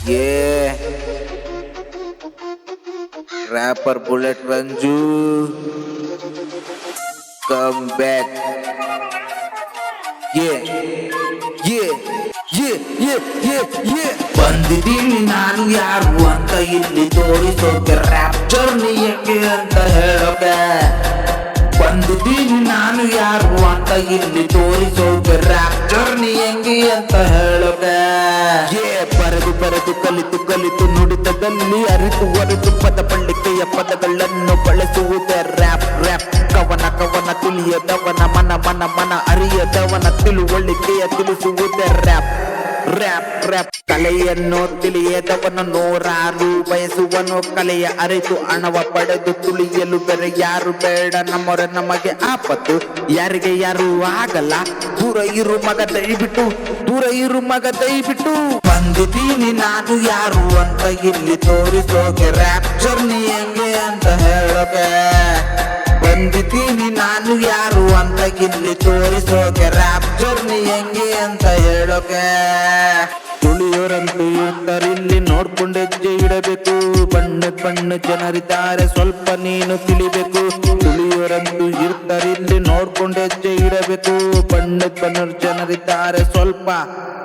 Yeah, rapper Bullet Ranju, come back. Yeah, yeah, yeah, yeah, yeah, yeah. ಬಂದಿದ್ದೀನಿ ನಾನು ಯಾರು ಅಂತ ಇಲ್ಲಿ ತೋರಿಸೋಕೆ ರ್ಯಾಪ್ ಜರ್ನಿ ಹೆಂಗೆ ಅಂತ ಹೇಳೋಕೆ. ಬಂದಿದ್ದೀನಿ ನಾನು ಯಾರು ಅಂತ ಇಲ್ಲಿ ತೋರಿಸೋಕೆ ರ್ಯಾಪ್ ಜರ್ನಿ ಹೆಂಗೆ ಅಂತ ಹೇಳೋಕೆ. ಬರೆದು ಬರೆದು ಕಲಿತು ಕಲಿತು ನುಡಿತದಲ್ಲಿ ಅರಿತು ಒರೆತು ಪದ ಪಳ್ಳಿಕೆಯ ಪದಗಳನ್ನು ಬಳಸುವುದೇ ರ್ಯಾಪ್ ರ್ಯಾಪ್. ಕವನ ಕವನ ತಿಳಿಯದವನ ಮನ ಮನ ಮನ ಅರಿಯದವನ ತಿಳುವಳಿಕೆಯ ತಿಳಿಸುವುದೇ ರ್ಯಾಪ್ ರ್ಯಾಪ್ ರ್ಯಾಪ್. ಕಲೆಯನ್ನು ತಿಳಿಯದವನು ನೂರಾರು ಬಯಸುವನು, ಕಲೆಯ ಅರಿತು ಹಣವ ಪಡೆದು ತುಳಿಯಲು ಬೇರೆ ಯಾರು ಬೇಡ. ನಮ್ಮೊರೆ ನಮಗೆ ಆಪತ್ತು, ಯಾರಿಗೆ ಯಾರು ಆಗಲ್ಲ. ದೂರ ಇರು ಮಗ ದಯವಿಟ್ಟು, ದೂರ ಇರು ಮಗ ದಯವಿಟ್ಟು. ಬಂದಿದ್ದೀನಿ ನಾನು ಯಾರು ಅಂತ ಇಲ್ಲಿ ತೋರಿಸೋಕೆ ರ್ಯಾಪ್ ಜರ್ನಿ ಹೆಂಗೆ ಅಂತ ಹೇಳೋಕೆ. ಬಂದಿದ್ದೀನಿ ನಾನು ಯಾರು ಅಂತ ಇಲ್ಲಿ ತೋರಿಸೋಕೆ ರ್ಯಾಪ್ ಜರ್ನಿ ಹೆಂಗೆ ಅಂತ ಹೇಳೋಕೆ. ತುಳಿಯೋರಂತೂ ಇರ್ತರಿಲ್ಲಿ ನೋಡ್ಕೊಂಡು ಹೆಜ್ಜೆ ಇಡಬೇಕು. ಬಣ್ಣ ಬಣ್ಣ ಜನರಿದ್ದಾರೆ ಸ್ವಲ್ಪ ನೀನು ತಿಳಿಬೇಕು. ತುಳಿಯೋರಂತೂ ಇರ್ತರಿಲ್ಲಿ ನೋಡ್ಕೊಂಡು ಹೆಜ್ಜೆ ಇಡಬೇಕು. ಬಣ್ಣ ಬಣ್ಣ ಜನರಿದ್ದಾರೆ ಸ್ವಲ್ಪ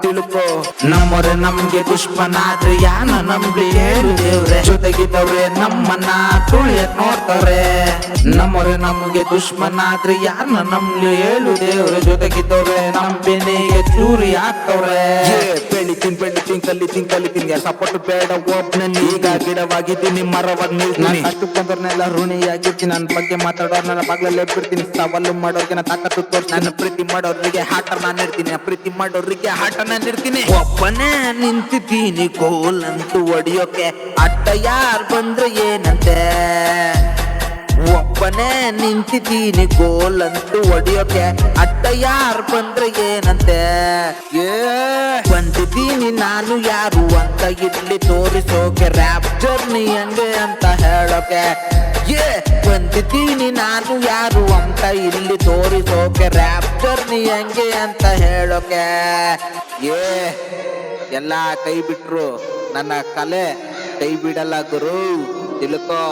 ತಿಳ್ಕೋ. ನಮ್ಮೊರೆ ನಮ್ಗೆ ದುಶ್ಮನಾದ್ರೆ ಯಾನ ನಂಬಿ ಹೇಳು ದೇವ್ರೆ. ಜೊತೆಗಿದ್ದವ್ರೆ ನಮ್ಮನ್ನ ತುಳಿಯಕ್ ನೋಡ್ತಾರೆ. ನಮ್ಮೊರೆ ನಮ್ಗೆ ದುಶ್ಮನಾದ್ರೆ ಯಾರನ್ನ ನಂಬಿ ಹೇಳು ದೇವ್ರೆ. ಜೊತೆಗಿದ್ದವ್ರೆ ನಂಬಿನಿಗೆ ಚೂರಿ ಹಾಕ್ತವ್ರೆ. ಬೆಳಿತೀನಿ ಬೆಳಿತೀನಿ ಕಲಿತೀನಿ ಕಲಿತೀನಿ ಸಪೋರ್ಟ್ ಬೇಡ ಒಬ್ನಲ್ಲಿ. ಈಗ ಗಿಡವಾಗಿದ್ದೀನಿ ಮರವಾಗಿ ನಿಲ್ತೀನಿ. ಅಷ್ಟು ಬಂದವ್ರನ್ನೆಲ್ಲ ಋಣಿಯಾಗಿರ್ತೀನಿ. ನನ್ನ ಬಗ್ಗೆ ಮಾತಾಡೋರ್ನೆಲ್ಲ ಬಾಗ್ಲಲ್ಲೇ ಬಿಡ್ತೀನಿ. ಸವಾಲು ಮಾಡೋರ್ಗೆ ನಾ ತಾಕತ್ತು ತೋರಿಸಿ. ನನ್ನ ಪ್ರೀತಿ ಮಾಡೋರಿಗೆ ಹಾಟ ನಾನು ಇರ್ತೀನಿ. ಪ್ರೀತಿ ಮಾಡೋರಿಗೆ ಹಾಟ ನಾನು ಇರ್ತೀನಿ. ಒಬ್ಬನೇ ನಿಂತಿದ್ದೀನಿ ಗೋಲಂತೂ ಹೊಡಿಯೋಕೆ. ಅಡ್ಡ ಯಾರು ಬಂದ್ರೆ ಏನಂತೆ. ಒಬ್ಬನೇ ನಿಂತಿದ್ದೀನಿ ಗೋಲಂತೂ ಹೊಡಿಯೋಕೆ. ಅಡ್ಡ ಯಾರು ಬಂದ್ರೆ ಏನಂತೆ. ಬಂದಿದ್ದೀನಿ ನಾನು ಯಾರು ಅಂತ ಇಲ್ಲಿ ತೋರಿಸೋಕೆ ರ್ಯಾಪ್ ಜರ್ನಿ ಹೆಂಗೆ ಅಂತ ಹೇಳೋಕೆ. ಬಂದಿದ್ದೀನಿ ನಾನು ಯಾರು ಅಂತ ಇಲ್ಲಿ ತೋರಿಸೋಕೆ ರ್ಯಾಪ್ ಜರ್ನಿ ಹೆಂಗೆ ಅಂತ ಹೇಳೋಕೆ. ಎಲ್ಲ ಕೈ ಬಿಟ್ರು ನನ್ನ ಕಲೆ ಕೈ ಬಿಡಲ್ಲ ಗುರು ತಿಳ್ಕೋ.